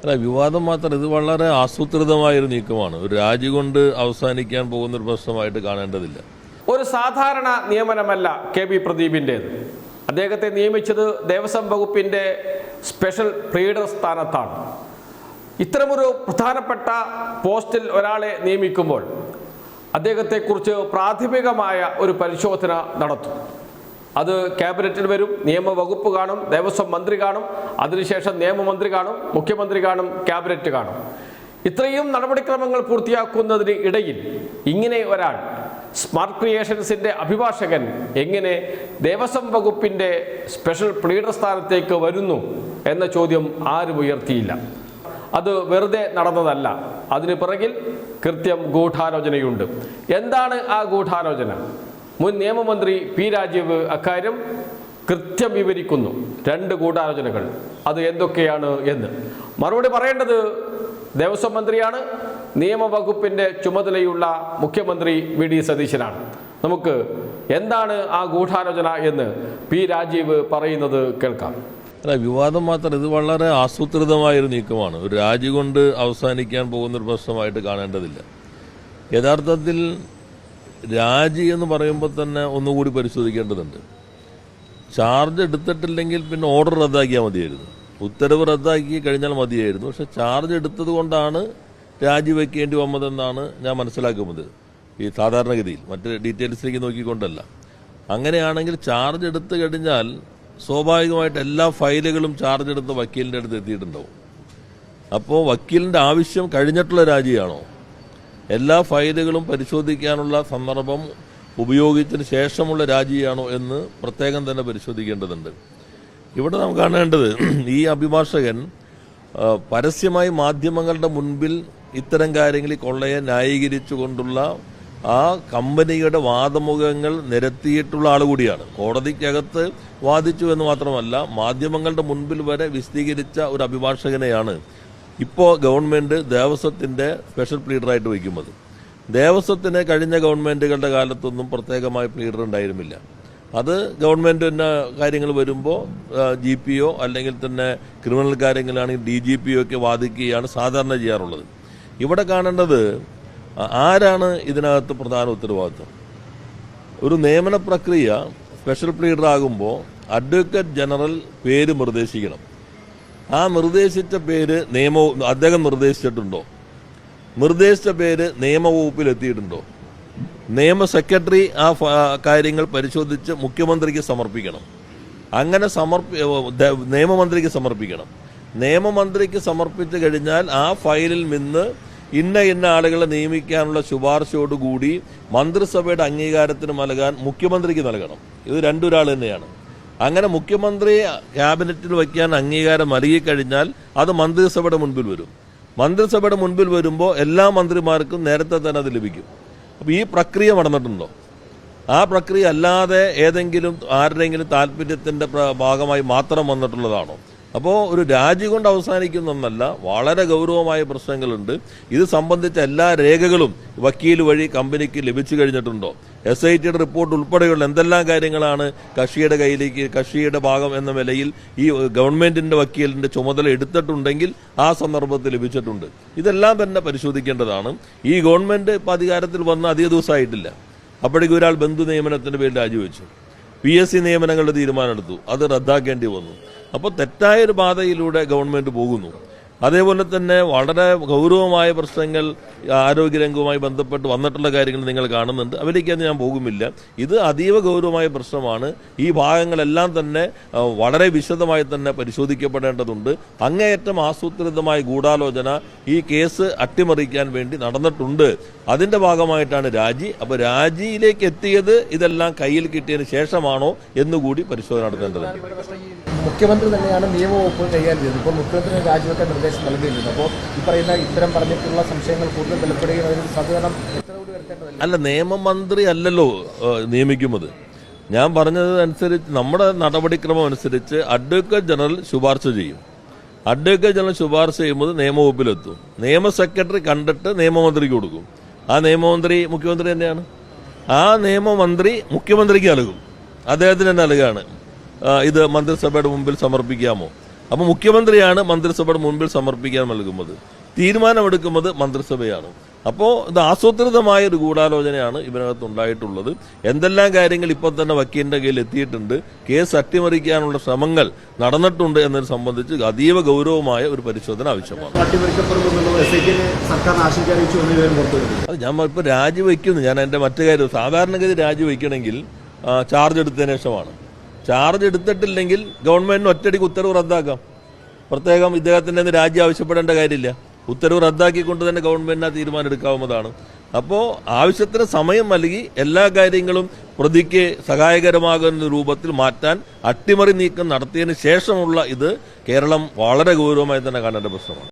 അല്ല, വിവാദം മാത്രം, ഇത് വളരെ ആസൂത്രിതമായൊരു നീക്കമാണ്. ഒരു രാജി കൊണ്ട് അവസാനിക്കാൻ പോകുന്നൊരു പ്രശ്നമായിട്ട് കാണേണ്ടതില്ല. ഒരു സാധാരണ നിയമനമല്ല KB പ്രദീപിൻ്റേത്. അദ്ദേഹത്തെ നിയമിച്ചത് ദേവസ്വം വകുപ്പിൻ്റെ സ്പെഷ്യൽ പ്ലീഡർ സ്ഥാനത്താണ്. ഇത്തരമൊരു പ്രധാനപ്പെട്ട പോസ്റ്റിൽ ഒരാളെ നിയമിക്കുമ്പോൾ അദ്ദേഹത്തെക്കുറിച്ച് പ്രാഥമികമായ ഒരു പരിശോധന നടത്തും. അത് ക്യാബിനറ്റിൽ വരും, നിയമവകുപ്പ് കാണും, ദേവസ്വം മന്ത്രി കാണും, അതിനുശേഷം നിയമമന്ത്രി കാണും, മുഖ്യമന്ത്രി കാണും, ക്യാബിനറ്റ് കാണും. ഇത്രയും നടപടിക്രമങ്ങൾ പൂർത്തിയാക്കുന്നതിന് ഇടയിൽ ഇങ്ങനെ ഒരാൾ, സ്മാർട്ട് ക്രിയേഷൻസിൻ്റെ അഭിഭാഷകൻ, എങ്ങനെ ദേവസ്വം വകുപ്പിൻ്റെ സ്പെഷ്യൽ പ്ലീഡർ സ്ഥാനത്തേക്ക് വരുന്നു എന്ന ചോദ്യം ആരും ഉയർത്തിയില്ല. അത് വെറുതെ നടന്നതല്ല. അതിന് പിറകിൽ കൃത്യം ഗൂഢാലോചനയുണ്ട്. എന്താണ് ആ ഗൂഢാലോചന? മുൻ നിയമമന്ത്രി P. രാജീവ് അക്കാര്യം കൃത്യം വിവരിക്കുന്നു. 2 ഗൂഢാലോചനകൾ. അത് എന്തൊക്കെയാണ് എന്ന് മറുപടി പറയേണ്ടത് ദേവസ്വം മന്ത്രിയാണ്, നിയമവകുപ്പിൻ്റെ ചുമതലയുള്ള മുഖ്യമന്ത്രി VD സതീശനാണ്. നമുക്ക് എന്താണ് ആ ഗൂഢാലോചന എന്ന് P. രാജീവ് പറയുന്നത് കേൾക്കാം. അല്ല, വിവാദം മാത്രം, ഇത് വളരെ ആസൂത്രിതമായൊരു നീക്കമാണ്. ഒരു രാജി കൊണ്ട് അവസാനിക്കാൻ പോകുന്നൊരു പ്രശ്നമായിട്ട് കാണേണ്ടതില്ല. യഥാർത്ഥത്തിൽ രാജി എന്ന് പറയുമ്പോൾ തന്നെ ഒന്നുകൂടി പരിശോധിക്കേണ്ടതുണ്ട്. ചാർജ് എടുത്തിട്ടില്ലെങ്കിൽ പിന്നെ ഓർഡർ റദ്ദാക്കിയാൽ മതിയായിരുന്നു, ഉത്തരവ് റദ്ദാക്കി കഴിഞ്ഞാൽ മതിയായിരുന്നു. പക്ഷെ ചാർജ് എടുത്തത് കൊണ്ടാണ് രാജിവെക്കേണ്ടി വന്നതെന്നാണ് ഞാൻ മനസ്സിലാക്കുന്നത്, ഈ സാധാരണഗതിയിൽ. മറ്റ് ഡീറ്റെയിൽസിലേക്ക് നോക്കിക്കൊണ്ടല്ല. അങ്ങനെയാണെങ്കിൽ ചാർജ് എടുത്തു കഴിഞ്ഞാൽ സ്വാഭാവികമായിട്ട് എല്ലാ ഫയലുകളും ചാർജ് എടുത്ത് വക്കീലിൻ്റെ അടുത്ത് എത്തിയിട്ടുണ്ടാവും. അപ്പോൾ വക്കീലിൻ്റെ ആവശ്യം കഴിഞ്ഞിട്ടുള്ള രാജിയാണോ? എല്ലാ ഫയലുകളും പരിശോധിക്കാനുള്ള സന്ദർഭം ഉപയോഗിച്ചതിന് ശേഷമുള്ള രാജിയാണോ എന്ന് പ്രത്യേകം തന്നെ പരിശോധിക്കേണ്ടതുണ്ട്. ഇവിടെ നാം കാണേണ്ടത്, ഈ അഭിഭാഷകൻ പരസ്യമായി മാധ്യമങ്ങളുടെ മുൻപിൽ ഇത്തരം കാര്യങ്ങളിൽ കൊള്ളയെ ന്യായീകരിച്ചുകൊണ്ടുള്ള ആ കമ്പനിയുടെ വാദമുഖങ്ങൾ നിരത്തിയിട്ടുള്ള ആൾ കൂടിയാണ്. കോടതിക്കകത്ത് വാദിച്ചു എന്ന് മാത്രമല്ല, മാധ്യമങ്ങളുടെ മുൻപിൽ വരെ വിശദീകരിച്ച ഒരു അഭിഭാഷകനെയാണ് ഇപ്പോൾ ഗവൺമെൻറ് ദേവസ്വത്തിൻ്റെ സ്പെഷ്യൽ പ്ലീഡറായിട്ട് വയ്ക്കുന്നത്. ദേവസ്വത്തിന് കഴിഞ്ഞ ഗവൺമെൻറ്റുകളുടെ കാലത്തൊന്നും പ്രത്യേകമായ പ്ലീഡർ ഉണ്ടായിരുന്നില്ല. അത് ഗവൺമെൻറ് തന്നെ കാര്യങ്ങൾ വരുമ്പോൾ GPO അല്ലെങ്കിൽ തന്നെ ക്രിമിനൽ കാര്യങ്ങളാണെങ്കിൽ DGPO ഒക്കെ വാദിക്കുകയാണ് സാധാരണ ചെയ്യാറുള്ളത്. ഇവിടെ കാണേണ്ടത് ആരാണ് ഇതിനകത്ത് പ്രധാന ഉത്തരവാദിത്വം. ഒരു നിയമന പ്രക്രിയ സ്പെഷ്യൽ പ്ലീഡർ ആകുമ്പോൾ അഡ്വക്കേറ്റ് ജനറൽ പേര് നിർദ്ദേശിക്കണം. ആ നിർദ്ദേശിച്ച പേര് അദ്ദേഹം നിർദ്ദേശിച്ചിട്ടുണ്ടോ? നിർദ്ദേശിച്ച പേര് നിയമവകുപ്പിൽ എത്തിയിട്ടുണ്ടോ? നിയമ സെക്രട്ടറി ആ കാര്യങ്ങൾ പരിശോധിച്ച് മുഖ്യമന്ത്രിക്ക് സമർപ്പിക്കണം. അങ്ങനെ നിയമമന്ത്രിക്ക് സമർപ്പിക്കണം. നിയമമന്ത്രിക്ക് സമർപ്പിച്ചു കഴിഞ്ഞാൽ ആ ഫയലിൽ നിന്ന് ഇന്ന ആളുകളെ നിയമിക്കാനുള്ള ശുപാർശയോടുകൂടി മന്ത്രിസഭയുടെ അംഗീകാരത്തിന് നൽകാൻ മുഖ്യമന്ത്രിക്ക് നൽകണം. ഇത് രണ്ടൊരാൾ തന്നെയാണ്. അങ്ങനെ മുഖ്യമന്ത്രി ക്യാബിനറ്റിൽ വയ്ക്കാൻ അംഗീകാരം നൽകിക്കഴിഞ്ഞാൽ അത് മന്ത്രിസഭയുടെ മുൻപിൽ വരും. മന്ത്രിസഭയുടെ മുൻപിൽ വരുമ്പോൾ എല്ലാ മന്ത്രിമാർക്കും നേരത്തെ തന്നെ അത് ലഭിക്കും. അപ്പോൾ ഈ പ്രക്രിയ നടന്നിട്ടുണ്ടോ? ആ പ്രക്രിയ അല്ലാതെ ഏതെങ്കിലും ആരുടെയെങ്കിലും താല്പര്യത്തിൻ്റെ ഭാഗമായി മാത്രം വന്നിട്ടുള്ളതാണോ? അപ്പോൾ ഒരു രാജി കൊണ്ട് അവസാനിക്കുന്നൊന്നല്ല, വളരെ ഗൗരവമായ പ്രശ്നങ്ങളുണ്ട്. ഇത് സംബന്ധിച്ച എല്ലാ രേഖകളും വക്കീൽ വഴി കമ്പനിക്ക് ലഭിച്ചു കഴിഞ്ഞിട്ടുണ്ടോ? SITയുടെ റിപ്പോർട്ട് ഉൾപ്പെടെയുള്ള എന്തെല്ലാം കാര്യങ്ങളാണ് കക്ഷിയുടെ കയ്യിലേക്ക്, കക്ഷിയുടെ ഭാഗം എന്ന നിലയിൽ ഈ ഗവൺമെന്റിന്റെ വക്കീലിന്റെ ചുമതല എടുത്തിട്ടുണ്ടെങ്കിൽ ആ സന്ദർഭത്തിൽ ലഭിച്ചിട്ടുണ്ട്. ഇതെല്ലാം തന്നെ പരിശോധിക്കേണ്ടതാണ്. ഈ ഗവൺമെന്റ് ഇപ്പം അധികാരത്തിൽ വന്ന അധിക ദിവസമായിട്ടില്ല. അപ്പോഴേക്കും ഒരാൾ ബന്ധു നിയമനത്തിന്റെ പേരിൽ രാജിവെച്ചു. PSC നിയമനങ്ങളുടെ തീരുമാനമെടുത്തു, അത് റദ്ദാക്കേണ്ടി വന്നു. അപ്പോൾ തെറ്റായൊരു പാതയിലൂടെ ഗവൺമെന്റ് പോകുന്നു. അതേപോലെ തന്നെ വളരെ ഗൗരവമായ പ്രശ്നങ്ങൾ ആരോഗ്യരംഗവുമായി ബന്ധപ്പെട്ട് വന്നിട്ടുള്ള കാര്യങ്ങൾ നിങ്ങൾ കാണുന്നുണ്ട്. അതിലേക്കൊന്നും ഞാൻ പോകുമില്ല. ഇത് അതീവ ഗൗരവമായ പ്രശ്നമാണ്. ഈ ഭാഗങ്ങളെല്ലാം തന്നെ വളരെ വിശദമായി തന്നെ പരിശോധിക്കപ്പെടേണ്ടതുണ്ട്. അങ്ങേയറ്റം ആസൂത്രിതമായ ഗൂഢാലോചന ഈ കേസ് അട്ടിമറിക്കാൻ വേണ്ടി നടന്നിട്ടുണ്ട്. അതിന്റെ ഭാഗമായിട്ടാണ് രാജി. അപ്പോൾ രാജിയിലേക്ക് എത്തിയത് ഇതെല്ലാം കയ്യിൽ കിട്ടിയതിന് ശേഷമാണോ എന്നുകൂടി പരിശോധന നടത്തേണ്ടതുണ്ട്. മുഖ്യമന്ത്രി തന്നെയാണ് നിയമവകുപ്പ് കൈകാര്യം ചെയ്തത്. ഇപ്പോൾ മുഖ്യമന്ത്രി രാജിവെക്കാൻ നിർദ്ദേശം നൽകിയിട്ടുണ്ട്. അപ്പോൾ ഈ പറയുന്ന ഇത്തരം പറഞ്ഞിട്ടുള്ള സംശയങ്ങൾ കൂടുതൽ ബലപ്പെടുകയും അതിന് സഹകരണം അല്ല, നിയമമന്ത്രി അല്ലല്ലോ നിയമിക്കുന്നത്. ഞാൻ പറഞ്ഞത് അനുസരിച്ച് നമ്മുടെ നടപടിക്രമം അനുസരിച്ച് അഡ്വക്കേറ്റ് ജനറൽ ശുപാർശ ചെയ്യും. അഡ്വക്കേറ്റ് ജനറൽ ശുപാർശ ചെയ്യുമ്പോൾ നിയമവകുപ്പിലെത്തും. നിയമ സെക്രട്ടറി കണ്ടിട്ട് നിയമമന്ത്രിക്ക് കൊടുക്കും. ആ നിയമമന്ത്രി മുഖ്യമന്ത്രി തന്നെയാണ്. ആ നിയമമന്ത്രി മുഖ്യമന്ത്രിക്ക് നൽകും. അദ്ദേഹത്തിന് തന്നെ നൽകുകയാണ്. ഇത് മന്ത്രിസഭയുടെ മുമ്പിൽ സമർപ്പിക്കാമോ? അപ്പോൾ മുഖ്യമന്ത്രിയാണ് മന്ത്രിസഭയുടെ മുൻപിൽ സമർപ്പിക്കാൻ നൽകുന്നത്, തീരുമാനമെടുക്കുന്നത് മന്ത്രിസഭയാണ്. അപ്പോൾ ഇത് ആസൂത്രിതമായ ഒരു ഗൂഢാലോചനയാണ് ഇതിനകത്ത് ഉണ്ടായിട്ടുള്ളത്. എന്തെല്ലാം കാര്യങ്ങൾ ഇപ്പോൾ തന്നെ വക്കീലിന്റെ കയ്യിൽ എത്തിയിട്ടുണ്ട്, കേസ് അട്ടിമറിക്കാനുള്ള ശ്രമങ്ങൾ നടന്നിട്ടുണ്ട് എന്നതിനെ സംബന്ധിച്ച് അതീവ ഗൗരവമായ ഒരു പരിശോധന ആവശ്യമാണ്. അത് ഞാൻ ഇപ്പോൾ രാജിവെക്കുന്നു. ഞാൻ എൻ്റെ മറ്റു കാര്യം സാധാരണഗതി രാജിവെക്കണമെങ്കിൽ ചാർജ് എടുത്തതിന് ശേഷമാണ്. ചാർജ് എടുത്തിട്ടില്ലെങ്കിൽ ഗവൺമെന്റിന് ഒറ്റയടിക്ക് ഉത്തരവ് റദ്ദാക്കാം. പ്രത്യേകം ഇദ്ദേഹത്തിൻ്റെ രാജി ആവശ്യപ്പെടേണ്ട കാര്യമില്ല. ഉത്തരവ് റദ്ദാക്കിക്കൊണ്ട് തന്നെ ഗവൺമെന്റിന് ആ തീരുമാനം എടുക്കാവുന്നതാണ്. അപ്പോൾ ആവശ്യത്തിന് സമയം നൽകി എല്ലാ കാര്യങ്ങളും പ്രതിക്ക് സഹായകരമാകുന്ന രൂപത്തിൽ മാറ്റാൻ അട്ടിമറി നീക്കം നടത്തിയതിന് ശേഷമുള്ള ഇത് കേരളം വളരെ ഗൗരവമായി തന്നെ കാണേണ്ട പ്രശ്നമാണ്.